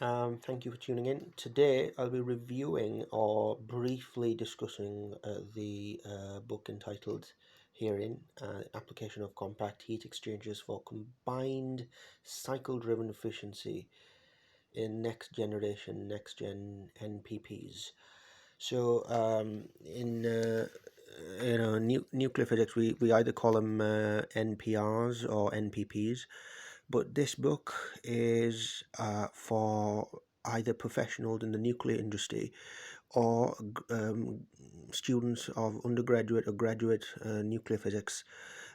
Thank you for tuning in. Today I'll be reviewing or briefly discussing the book entitled Herein Application of Compact Heat Exchangers for Combined Cycle Driven Efficiency in Next Gen NPPs. So, in nuclear physics, we either call them NPRs or NPPs, but this book is for either professionals in the nuclear industry or students of undergraduate or graduate nuclear physics,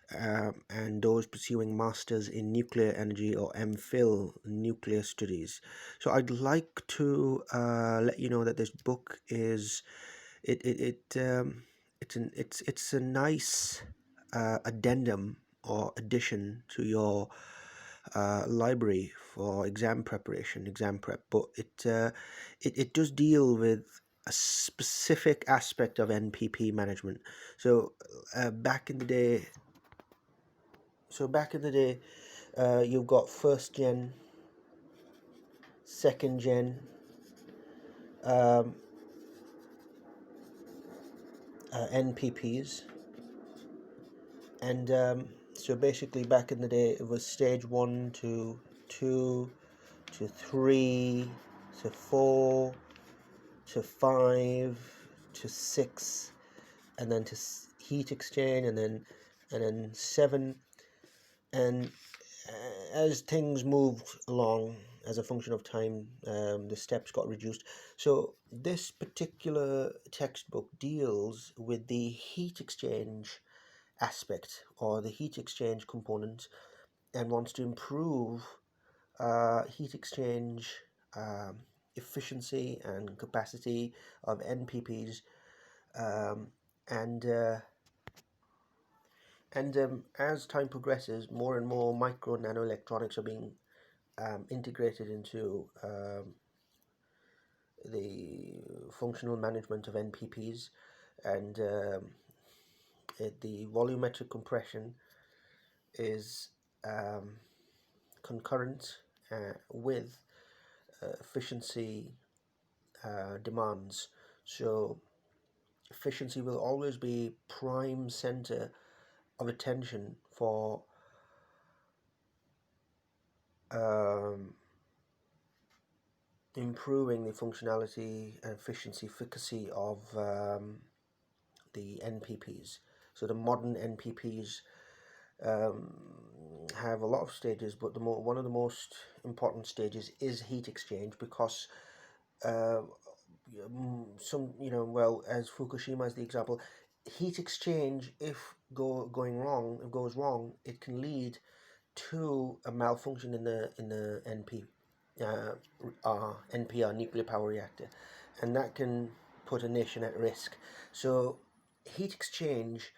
and those pursuing masters in nuclear energy or MPhil nuclear studies. So I'd like to let you know that this book is it it, it it's a nice addendum or addition to your library for exam preparation, exam prep, but it does deal with a specific aspect of NPP management. So back in the day, you've got first gen, second gen, um, NPPs, and so basically back in the day it was stage 1 to 2 to 3 to 4 to 5 to 6, and then to heat exchange, and then 7. And as things moved along as a function of time, the steps got reduced. So this particular textbook deals with the heat exchange aspect or the heat exchange component, and wants to improve heat exchange um, efficiency and capacity of NPPs, um, and as time progresses, more and more micro and nano electronics are being integrated into the functional management of NPPs, and the volumetric compression is um, concurrent with efficiency demands. So efficiency will always be prime center of attention for um, improving the functionality and efficacy of the NPPs. So the modern NPPs um, have a lot of stages, but one of the most important stages is heat exchange, because uh, well, as Fukushima is the example, heat exchange, if goes wrong, it can lead to a malfunction in the uh, NPR nuclear power reactor, and that can put a nation at risk. So heat exchange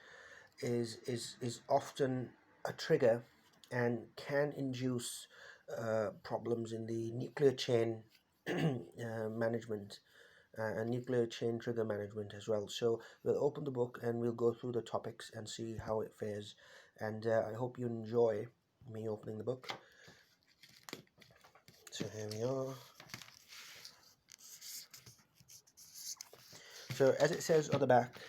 is often a trigger and can induce problems in the nuclear chain management and nuclear chain trigger management as well. So we'll open the book and we'll go through the topics and see how it fares. And I hope you enjoy me opening the book. So here we are. So as it says on the back,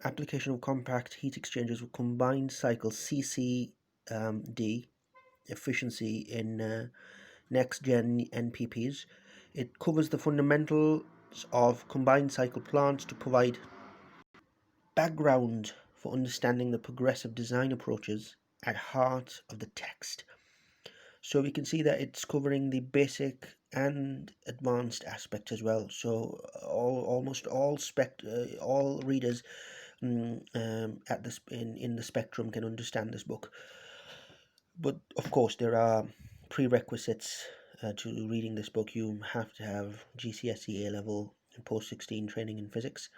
application of compact heat exchangers with combined cycle CCD efficiency in next gen NPPs. It covers the fundamentals of combined cycle plants to provide background for understanding the progressive design approaches at heart of the text. So we can see that it's covering the basic and advanced aspect as well. So almost all readers at this in the spectrum can understand this book. But of course, there are prerequisites to reading this book. You have to have GCSE A level and post 16 training in physics,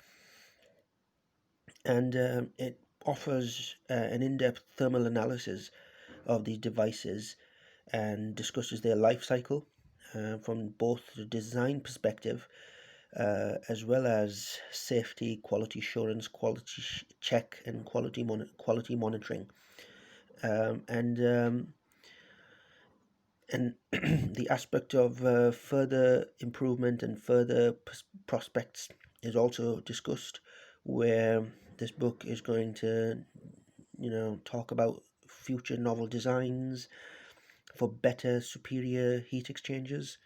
and it offers an in-depth thermal analysis of these devices and discusses their life cycle from both the design perspective as well as safety, quality assurance, quality check, and quality monitoring. And And the aspect of further improvement and further prospects is also discussed, where this book is going to, talk about future novel designs for better, superior heat exchangers,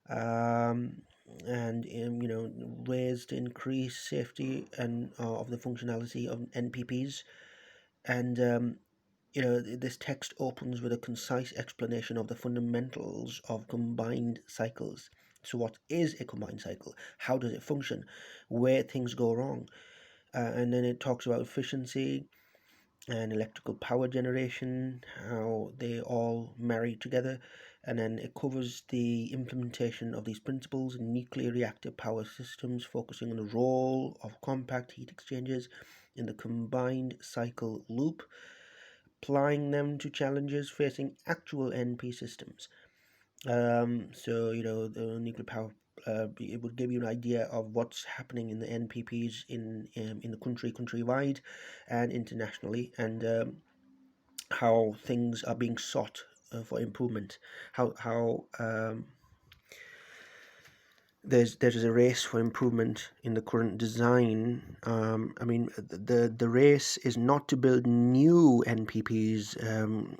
um, and ways to increase safety and of the functionality of NPPs. And this text opens with a concise explanation of the fundamentals of combined cycles. So, what is a combined cycle? How does it function? Where things go wrong? And then it talks about efficiency and electrical power generation, how they all marry together. And then it covers the implementation of these principles in nuclear reactor power systems, focusing on the role of compact heat exchangers in the combined cycle loop, applying them to challenges facing actual NP systems. The nuclear power, it would give you an idea of what's happening in the NPPs in the countrywide and internationally, and how things are being sought for improvement. How there's a race for improvement in the current design. The race is not to build new NPPs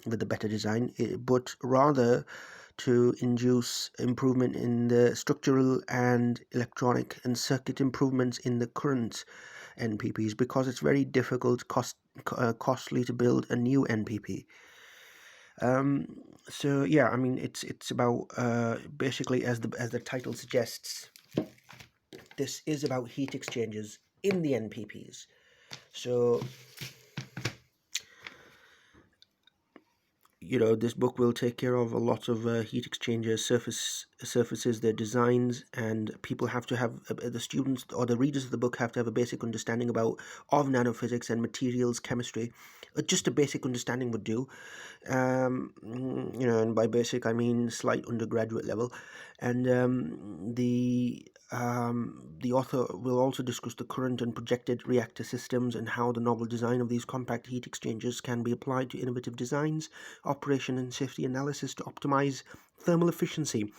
with a better design, but rather to induce improvement in the structural and electronic and circuit improvements in the current NPPs, because it's very difficult, costly to build a new NPP. So yeah, it's about basically, as the title suggests, this is about heat exchangers in the NPPs. So this book will take care of a lot of heat exchanger surfaces, their designs, and people have to have the students or the readers of the book have to have a basic understanding of nanophysics and materials chemistry. Just a basic understanding would do. And by basic I mean slight undergraduate level. And the author will also discuss the current and projected reactor systems and how the novel design of these compact heat exchangers can be applied to innovative designs, operation and safety analysis to optimize thermal efficiency.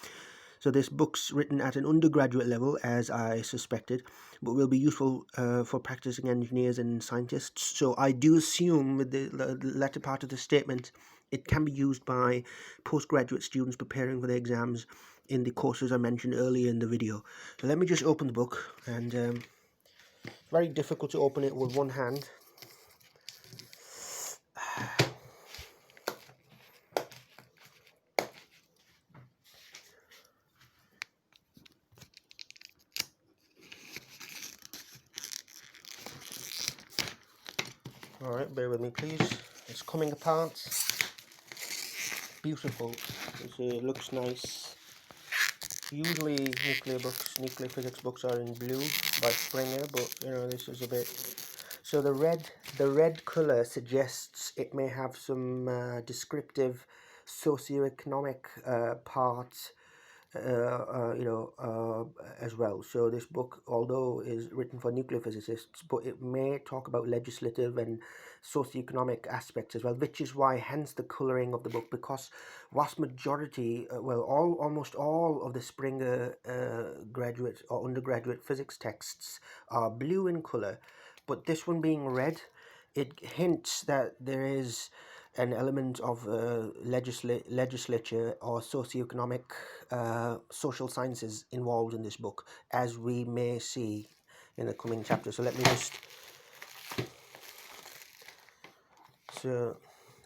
So this book's written at an undergraduate level, as I suspected, but will be useful for practicing engineers and scientists. So I do assume with the latter part of the statement, it can be used by postgraduate students preparing for the exams in the courses I mentioned earlier in the video. So let me just open the book, and very difficult to open it with one hand. Alright, bear with me please. It's coming apart. Beautiful. It looks nice. Usually nuclear physics books are in blue by Springer, but this is a bit. So the red color suggests it may have some descriptive socioeconomic parts, as well. So this book, although is written for nuclear physicists, but it may talk about legislative and socioeconomic aspects as well, which is why, hence the colouring of the book, because vast majority, almost all of the Springer graduate or undergraduate physics texts are blue in colour, but this one being red, it hints that there is an element of legislature or socioeconomic social sciences involved in this book, as we may see in the coming chapter. So let me just. So,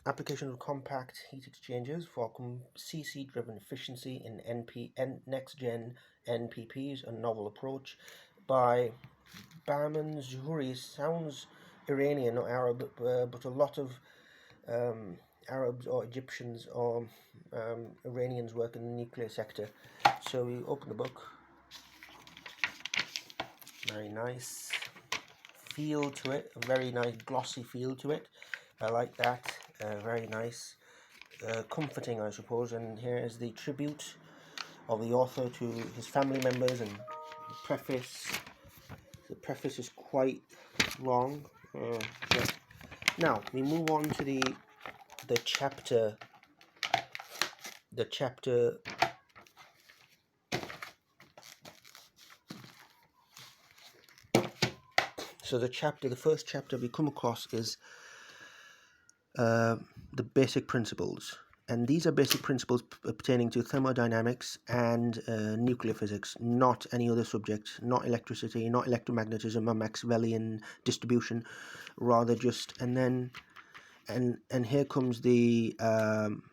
application of compact heat exchangers for CC-driven efficiency in next-gen NPPs, a novel approach, by Bahman Zohuri. Sounds Iranian, not Arab, but a lot of Arabs or Egyptians or Iranians work in the nuclear sector. So we open the book. Very nice feel to it, a very nice glossy feel to it. I like that. Very nice, comforting, I suppose. And here is the tribute of the author to his family members, and the preface. The preface is quite long. But now we move on to the chapter the chapter the first chapter we come across is the basic principles, and these are basic principles pertaining to thermodynamics and nuclear physics, not any other subject, not electricity, not electromagnetism or Maxwellian distribution, rather just. And here comes the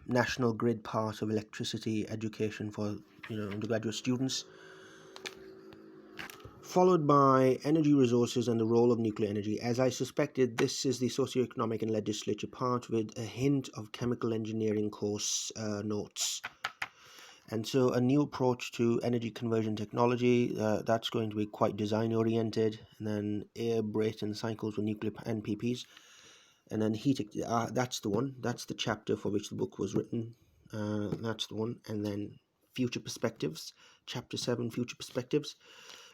national grid part of electricity education for undergraduate students, followed by energy resources and the role of nuclear energy. As I suspected, this is the socioeconomic and legislature part with a hint of chemical engineering course notes. And so a new approach to energy conversion technology, that's going to be quite design oriented. And then air Brayton cycles with nuclear NPPs. And then that's the one. That's the chapter for which the book was written. That's the one. And then future perspectives, chapter 7, future perspectives.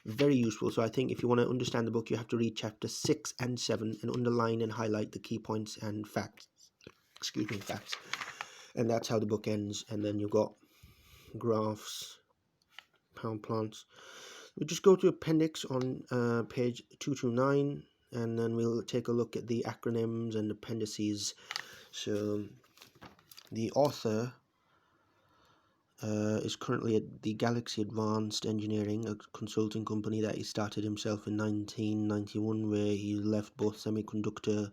Very useful. So I think if you want to understand the book, you have to read chapter 6 and 7 and underline and highlight the key points and facts. Facts. And that's how the book ends. And then you've got graphs, power plants. We'll just go to appendix on page 229, and then we'll take a look at the acronyms and appendices. So the author is currently at the Galaxy Advanced Engineering, a consulting company that he started himself in 1991, where he left both semiconductor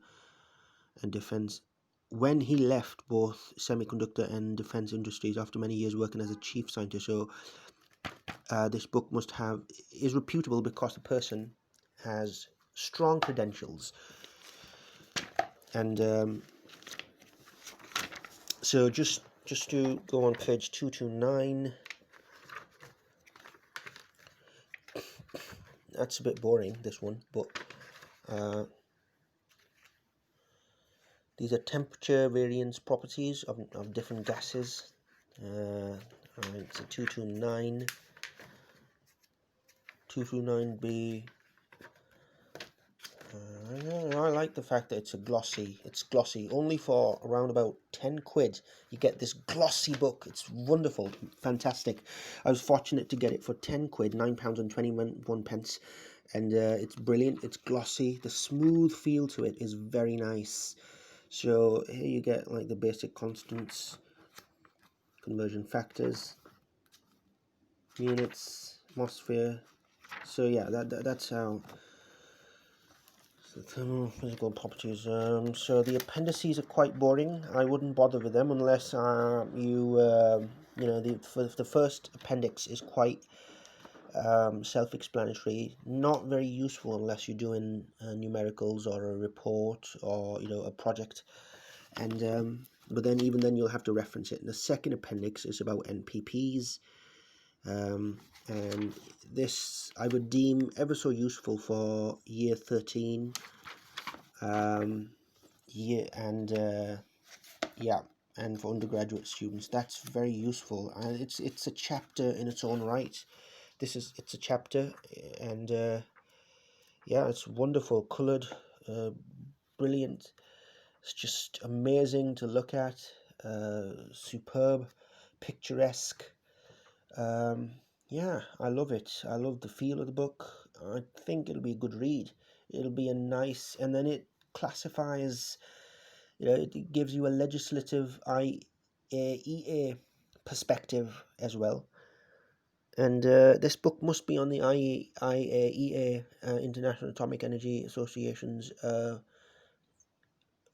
and defense. When he left both semiconductor and defense industries after many years working as a chief scientist, so this book is reputable because the person has strong credentials. And so just to go on page 229, that's a bit boring, this one, but these are temperature variance properties of different gases. Alright, so 229B. I like the fact that it's glossy. Only for around about 10 quid you get this glossy book. It's wonderful, fantastic. I was fortunate to get it for 10 quid, £9.21, and it's brilliant. It's glossy. The smooth feel to it is very nice. So here you get like the basic constants, conversion factors, units, atmosphere. So yeah, that's how. The thermal physical properties. So the appendices are quite boring. I wouldn't bother with them unless the first appendix is quite self-explanatory. Not very useful unless you're doing numericals or a report or a project. And but then even then you'll have to reference it. And the second appendix is about NPPs. And this I would deem ever so useful for year 13 and for undergraduate students. That's very useful, and it's a chapter in its own right. It's a chapter, and it's wonderful, colored, brilliant. It's just amazing to look at, superb, picturesque. I love it. I love the feel of the book. I think it'll be a good read. It'll be a nice, and then it classifies, it gives you a legislative IAEA perspective as well. And this book must be on the IAEA, International Atomic Energy Association's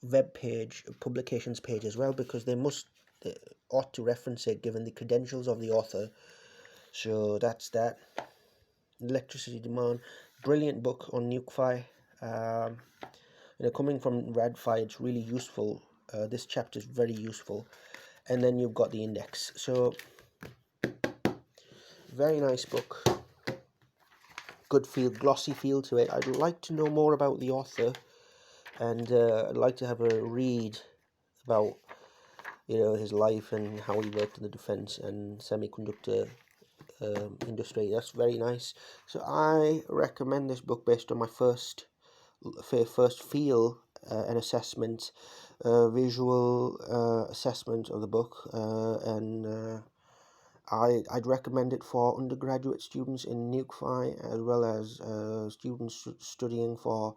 web page, publications page as well, because they ought to reference it given the credentials of the author. So that's that. Electricity demand, brilliant book on NucFi. Coming from RadFi, it's really useful. This chapter is very useful. And then you've got the index. So very nice book. Good feel, glossy feel to it. I'd like to know more about the author, and I'd like to have a read about his life and how he worked in the defense and semiconductor industry. That's very nice. So I recommend this book based on my first feel an assessment, visual assessment of the book, and I'd recommend it for undergraduate students in NUCFI, as well as students studying for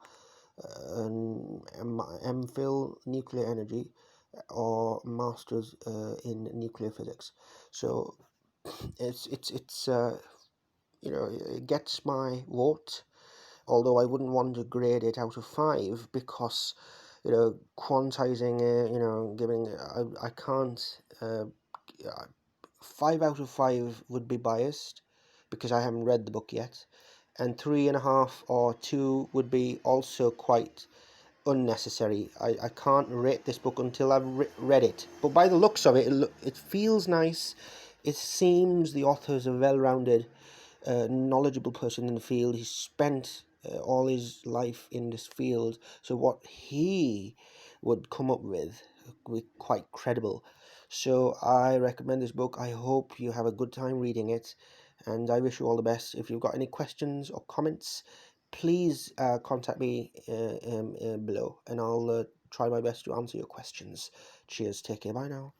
an MPhil nuclear energy or masters in nuclear physics. So it's it gets my vote, although I wouldn't want to grade it out of 5, because quantizing it, giving I can't. 5 out of 5 would be biased because I haven't read the book yet, and 3.5 or 2 would be also quite unnecessary. I can't rate this book until I've read it. But by the looks of it, it feels nice. It seems the author is a well-rounded, knowledgeable person in the field. He's spent all his life in this field, so what he would come up with would be quite credible. So I recommend this book. I hope you have a good time reading it, and I wish you all the best. If you've got any questions or comments, please contact me below, and I'll try my best to answer your questions. Cheers, take care, bye now.